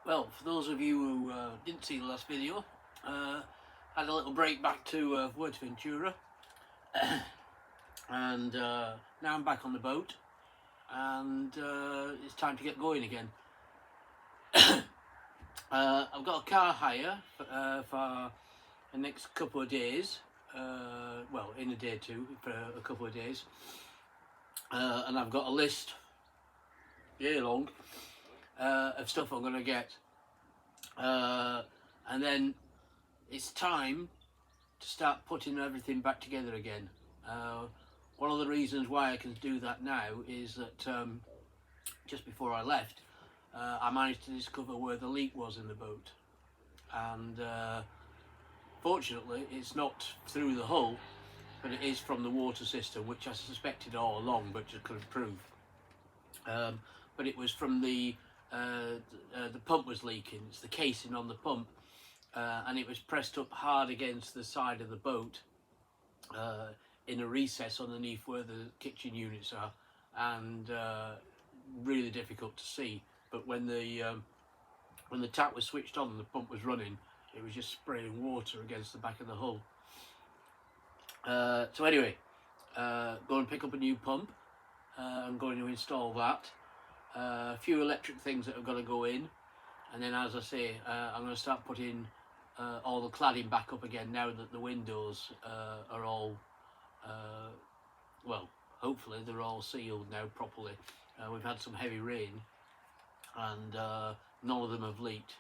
Well, for those of you who didn't see the last video, had a little break back to Fuerteventura, and now I'm back on the boat, and it's time to get going again. I've got a car hire for the next couple of days, well, in a day or two, for a couple of days, and I've got a list, year long, of stuff I'm going to get, and then it's time to start putting everything back together again. One of the reasons why I can do that now is that just before I left, I managed to discover where the leak was in the boat, and fortunately it's not through the hull, but it is from the water system, which I suspected all along but just couldn't prove. But it was from the pump was leaking. It's the casing on the pump, and it was pressed up hard against the side of the boat in a recess underneath where the kitchen units are, and really difficult to see. But when the tap was switched on and the pump was running, it was just spraying water against the back of the hull. So anyway, go and pick up a new pump. I'm going to install that. A few electric things that have got to go in, and then, as I say, I'm going to start putting all the cladding back up again now that the windows are all, well, hopefully they're all sealed now properly. We've had some heavy rain, and none of them have leaked.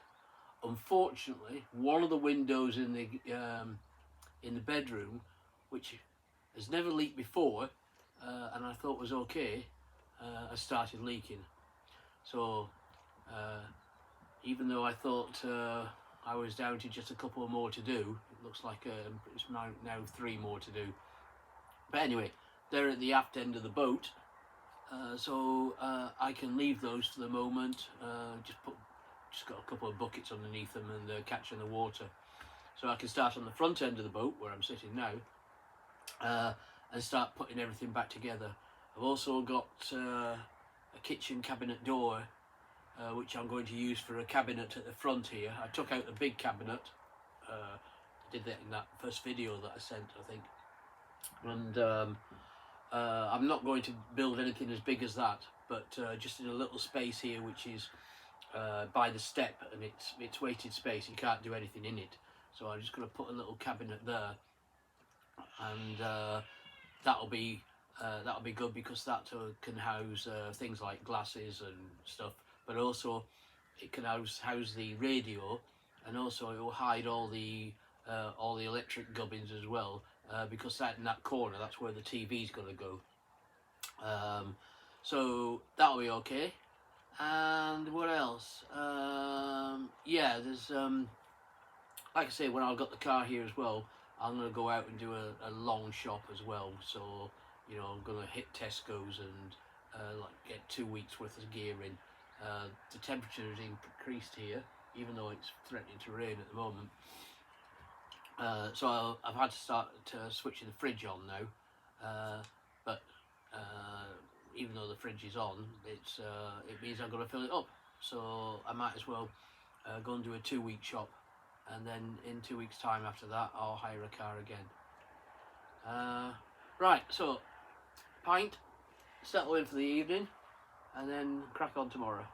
Unfortunately, one of the windows in the bedroom, which has never leaked before, and I thought was okay, has started leaking. So even though I thought I was down to just a couple more to do, it looks like it's now 3 more to do. But anyway, they're at the aft end of the boat, so I can leave those for the moment. Just got a couple of buckets underneath them and they're catching the water, so I can start on the front end of the boat where I'm sitting now, and start putting everything back together. I've also got a kitchen cabinet door, which I'm going to use for a cabinet at the front here. I took out the big cabinet, I did that in that first video that I sent, I think, and I'm not going to build anything as big as that, but just in a little space here, which is by the step, and it's weighted space, you can't do anything in it, so I'm just going to put a little cabinet there, and that'll be good, because that can house things like glasses and stuff, but also it can house the radio, and also it will hide all the electric gubbins as well, because in that corner, that's where the TV's going to go. So that'll be okay. And what else? Yeah, there's like I say, when I've got the car here as well, I'm going to go out and do a long shop as well. So, you know, I'm going to hit Tesco's and like get 2 weeks worth of gear in. The temperature has increased here, even though it's threatening to rain at the moment. So I've had to start switching the fridge on now. But even though the fridge is on, it means I've got to fill it up. So I might as well go and do a 2 week shop, and then in 2 weeks time after that I'll hire a car again. Right, so pint, settle in for the evening, and then crack on tomorrow.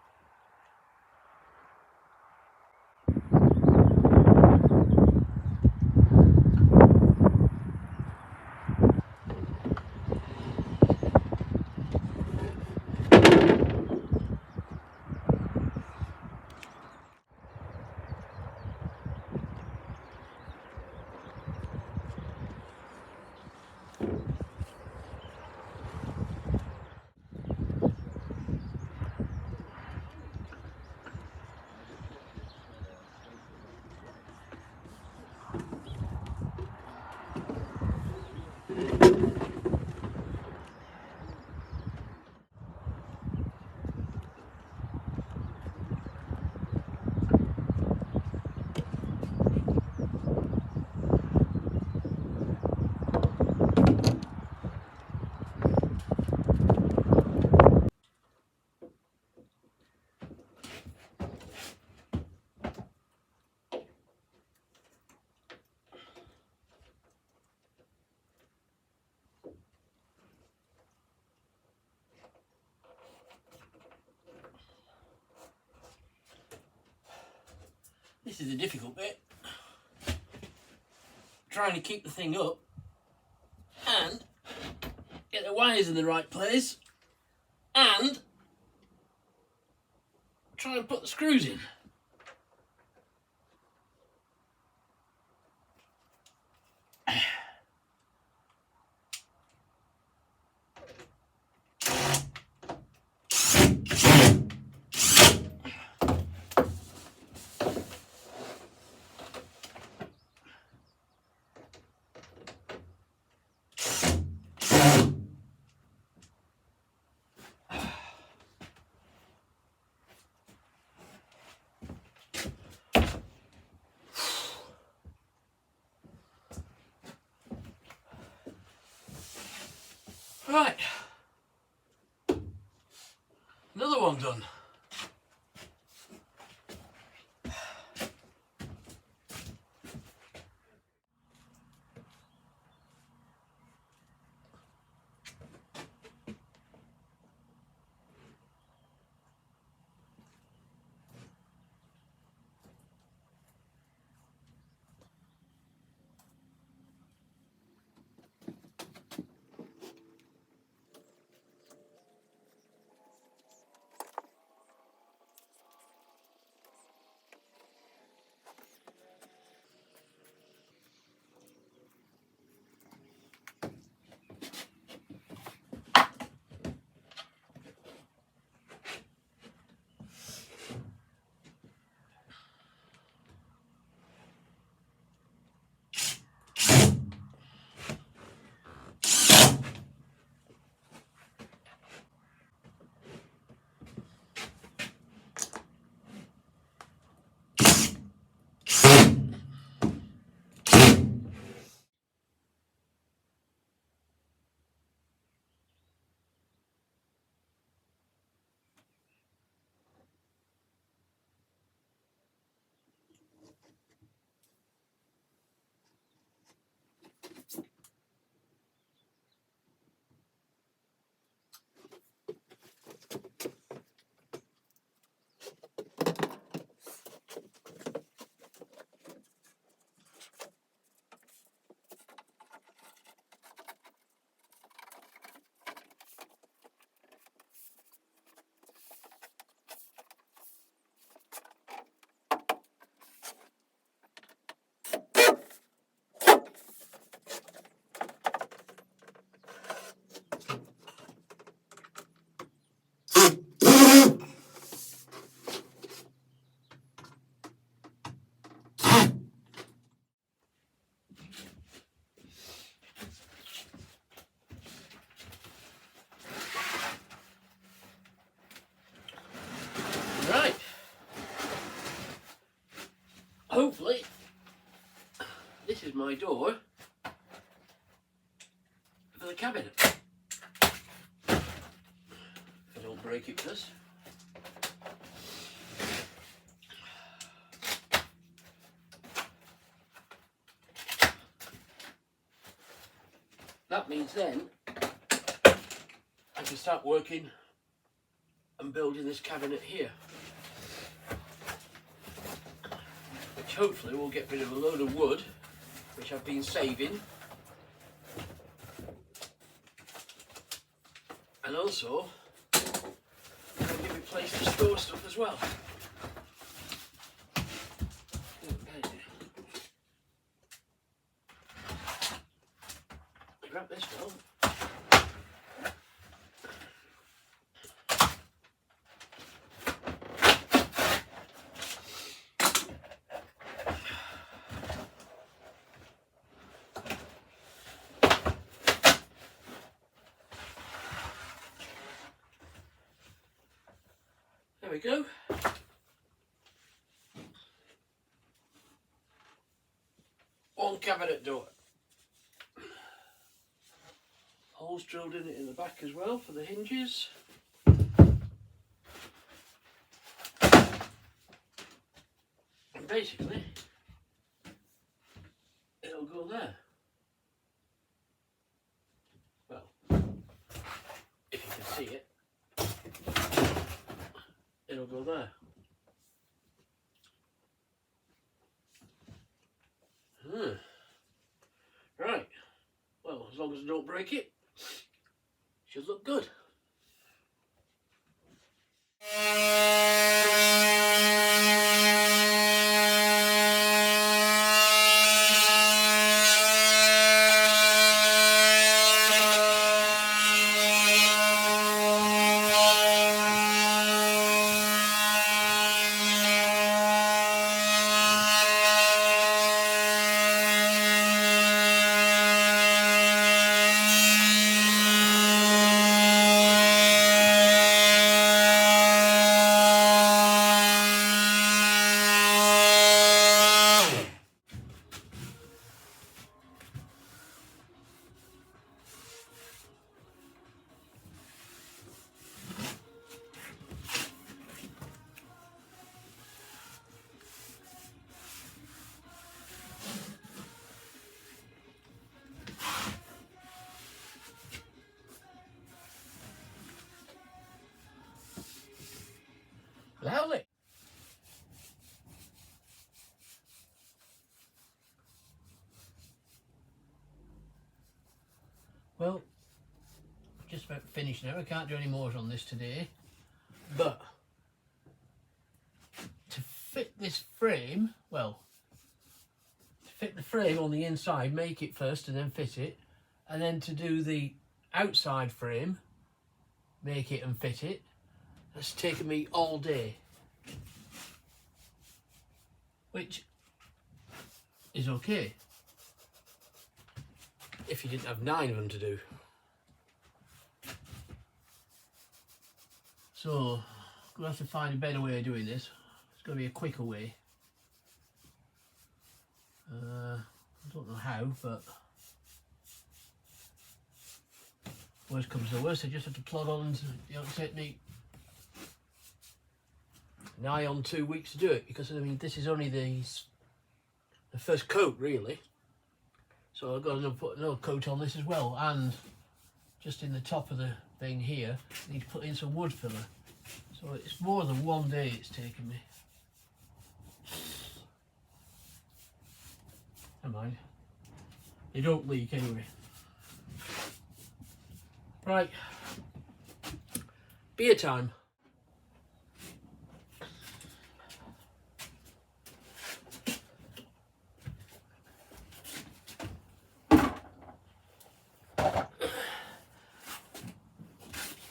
is the difficult bit. Trying to keep the thing up and get the wires in the right place and try and put the screws in. Right, another one done. Right, hopefully this is my door for the cabinet. If I don't break it first. That means then I can start working and building this cabinet here, which hopefully will get rid of a load of wood which I've been saving, and also give me a place to store stuff as well. Grab this well. There we go. One cabinet door. Holes drilled in it in the back as well for the hinges. And basically, it'll go there. Well, if you can see it, it'll go there. as I don't break it, should look good. Lovely. Well, just about finished now. I can't do any more on this today, but to fit this frame, well, to fit the frame on the inside, make it first and then fit it, and then to do the outside frame, make it and fit it. That's taken me all day, which is okay if you didn't have 9 of them to do. So I'm going to have to find a better way of doing this. It's going to be a quicker way. I don't know how, but worst comes to worst, I just have to plod on, and it'll take me nigh on 2 weeks to do it, because I mean this is only the first coat really, so I've got to put another coat on this as well, and just in the top of the thing here I need to put in some wood filler, so it's more than 1 day it's taken me. Never mind, they don't leak anyway. Right, beer time.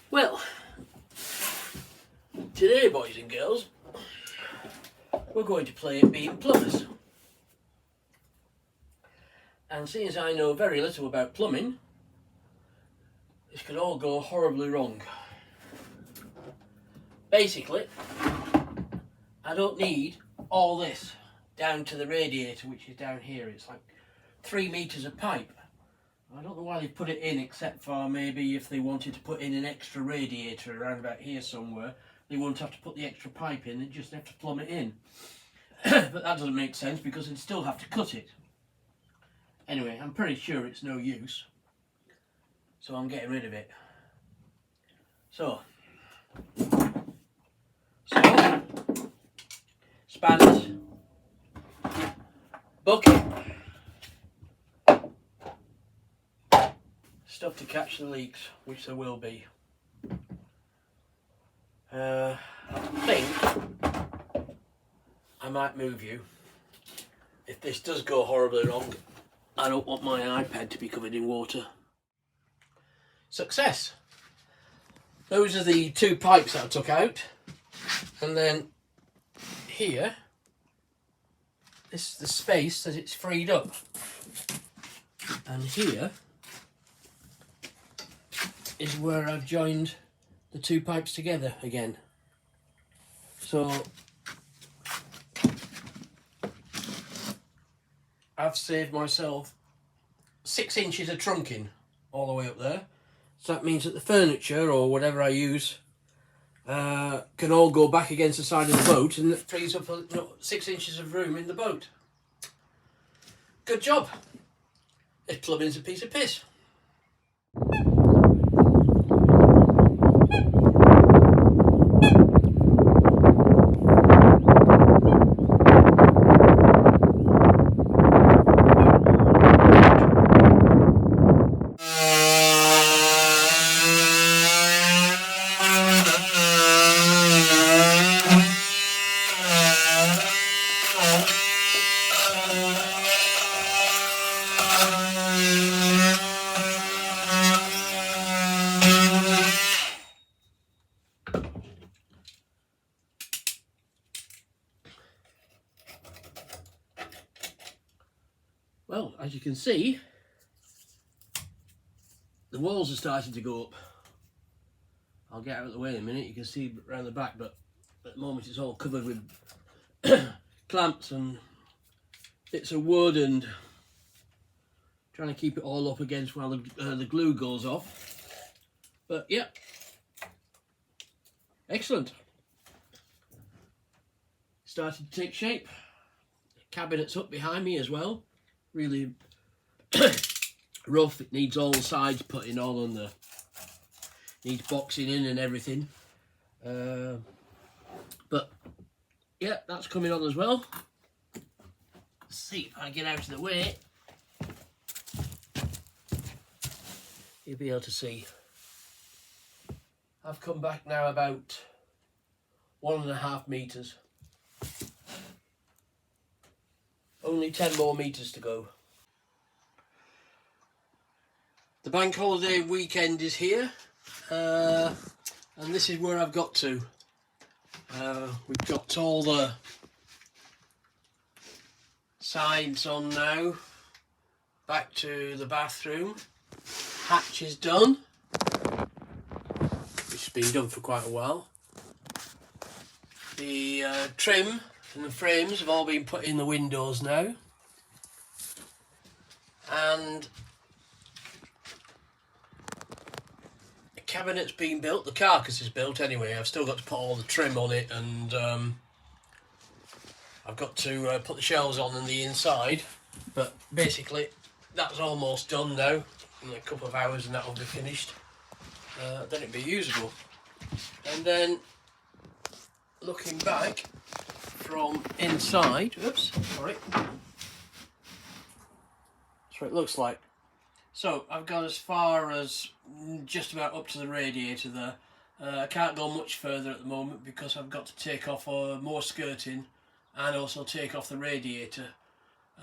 Well, today, boys and girls, we're going to play at being plumbers. And seeing as I know very little about plumbing, this could all go horribly wrong. Basically, I don't need all this down to the radiator, which is down here. It's like 3 meters of pipe. I don't know why they put it in, except for maybe if they wanted to put in an extra radiator around about here somewhere, they won't have to put the extra pipe in, they just have to plumb it in. But that doesn't make sense because they'd still have to cut it. Anyway, I'm pretty sure it's no use, so I'm getting rid of it. So spanners, bucket, stuff to catch the leaks, which there will be. I think I might move you. If this does go horribly wrong, I don't want my iPad to be covered in water. Success! Those are the 2 pipes that I took out, and then here this is the space that it's freed up, and here is where I've joined the 2 pipes together again. So I've saved myself 6 inches of trunking all the way up there. So that means that the furniture or whatever I use can all go back against the side of the boat, and it frees up 6 inches of room in the boat. Good job. This plumbing's a piece of piss. well, as you can see, the walls are starting to go up. I'll get out of the way in a minute. You can see around the back, but at the moment it's all covered with clamps and bits of wood, and trying to keep it all up against while the glue goes off. But yeah, excellent. Started to take shape. Cabinet's up behind me as well. Really rough. It needs all the sides putting on, and needs boxing in and everything. But yeah, that's coming on as well. Let's see if I get out of the way. You'll be able to see. I've come back now about 1.5 meters. Only 10 more meters to go. The bank holiday weekend is here, and this is where I've got to. We've got all the sides on now. Back to the bathroom. Hatch is done, which has been done for quite a while. The trim and the frames have all been put in the windows now, and the cabinet's been built. The carcass is built anyway. I've still got to put all the trim on it, and I've got to put the shelves on the inside, but basically that's almost done now. In a couple of hours and that will be finished. Then it'll be usable. And then looking back from inside, oops, sorry. That's what it looks like. So I've got as far as just about up to the radiator there. I can't go much further at the moment because I've got to take off more skirting and also take off the radiator.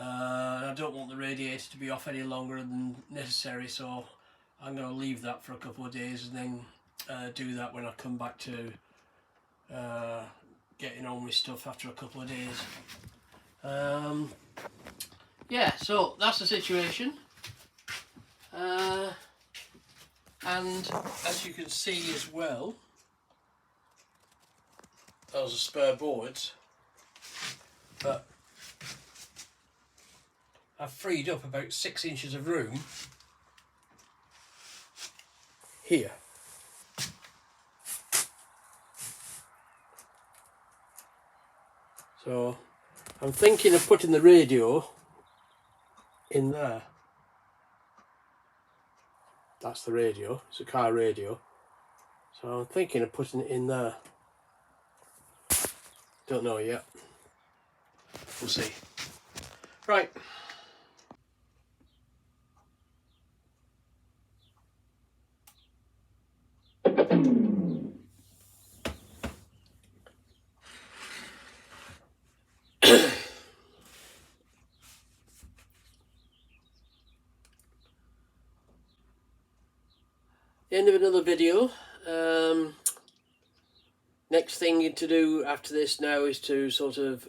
I don't want the radiator to be off any longer than necessary, so I'm going to leave that for a couple of days and then do that when I come back to getting on with stuff after a couple of days. Yeah, so that's the situation. And as you can see as well, those are spare boards, but I've freed up about 6 inches of room here. So I'm thinking of putting the radio in there. That's the radio, it's a car radio. So I'm thinking of putting it in there. Don't know yet. We'll see. Right. The end of another video. Next thing to do after this now is to sort of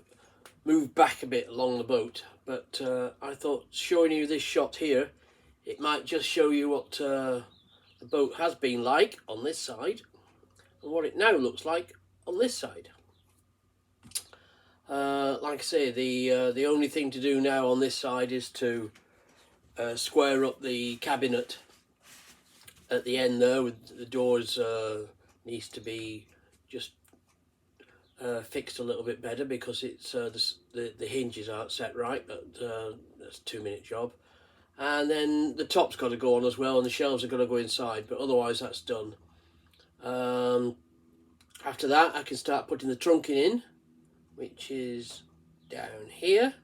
move back a bit along the boat, but I thought showing you this shot here, it might just show you what the boat has been like on this side and what it now looks like on this side. Like I say, the only thing to do now on this side is to square up the cabinet at the end there. With the doors needs to be just fixed a little bit better because it's the hinges aren't set right, but that's a 2-minute job. And then the top's got to go on as well, and the shelves are going to go inside, but otherwise that's done. After that I can start putting the trunking in, which is down here,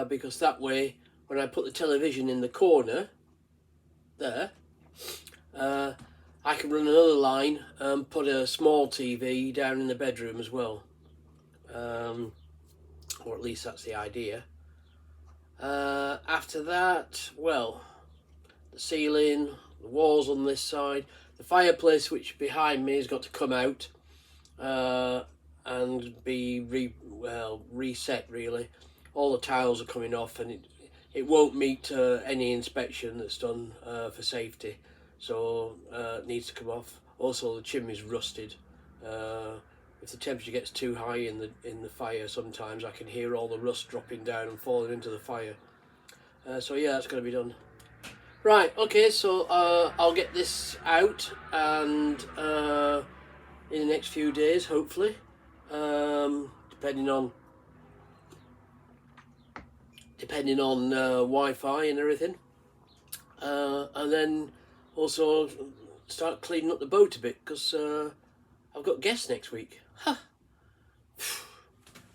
because that way when I put the television in the corner there, I can run another line and put a small TV down in the bedroom as well, or at least that's the idea. After that, well, the ceiling, the walls on this side, the fireplace which behind me has got to come out and be reset really. All the tiles are coming off, and it won't meet any inspection that's done for safety, so it needs to come off. Also, the chimney's rusted. If the temperature gets too high in the fire, sometimes I can hear all the rust dropping down and falling into the fire. So yeah, that's going to be done. Right, okay, so I'll get this out, and in the next few days, hopefully, depending on Wi-Fi and everything, and then also start cleaning up the boat a bit, because I've got guests next week. Huh.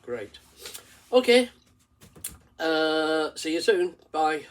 Great. Okay. See you soon. Bye.